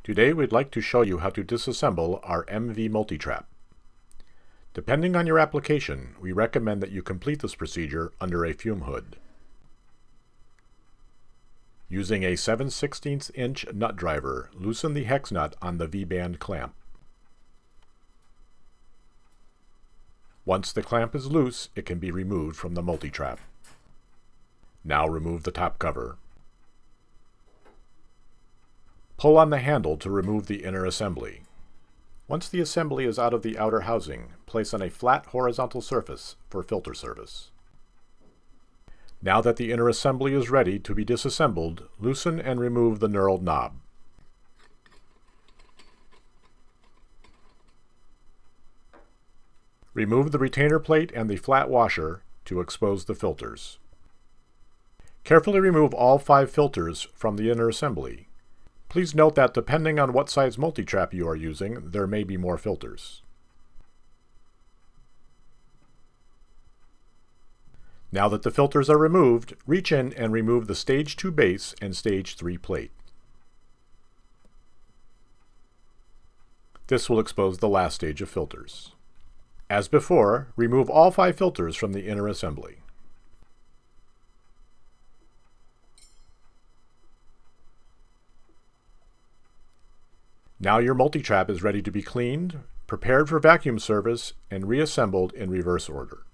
Today we'd like to show you how to disassemble our MV Multi Trap. Depending on your application, we recommend that you complete this procedure under a fume hood. Using a 7/16 inch nut driver, loosen the hex nut on the V-band clamp. Once the clamp is loose, it can be removed from the multi-trap. Now remove the top cover. Pull on the handle to remove the inner assembly. Once the assembly is out of the outer housing, place on a flat horizontal surface for filter service. Now that the inner assembly is ready to be disassembled, loosen and remove the knurled knob. Remove the retainer plate and the flat washer to expose the filters. Carefully remove all 5 filters from the inner assembly. Please note that depending on what size multi-trap you are using, there may be more filters. Now that the filters are removed, reach in and remove the Stage 2 base and Stage 3 plate. This will expose the last stage of filters. As before, remove all 5 filters from the inner assembly. Now your multi-trap is ready to be cleaned, prepared for vacuum service, and reassembled in reverse order.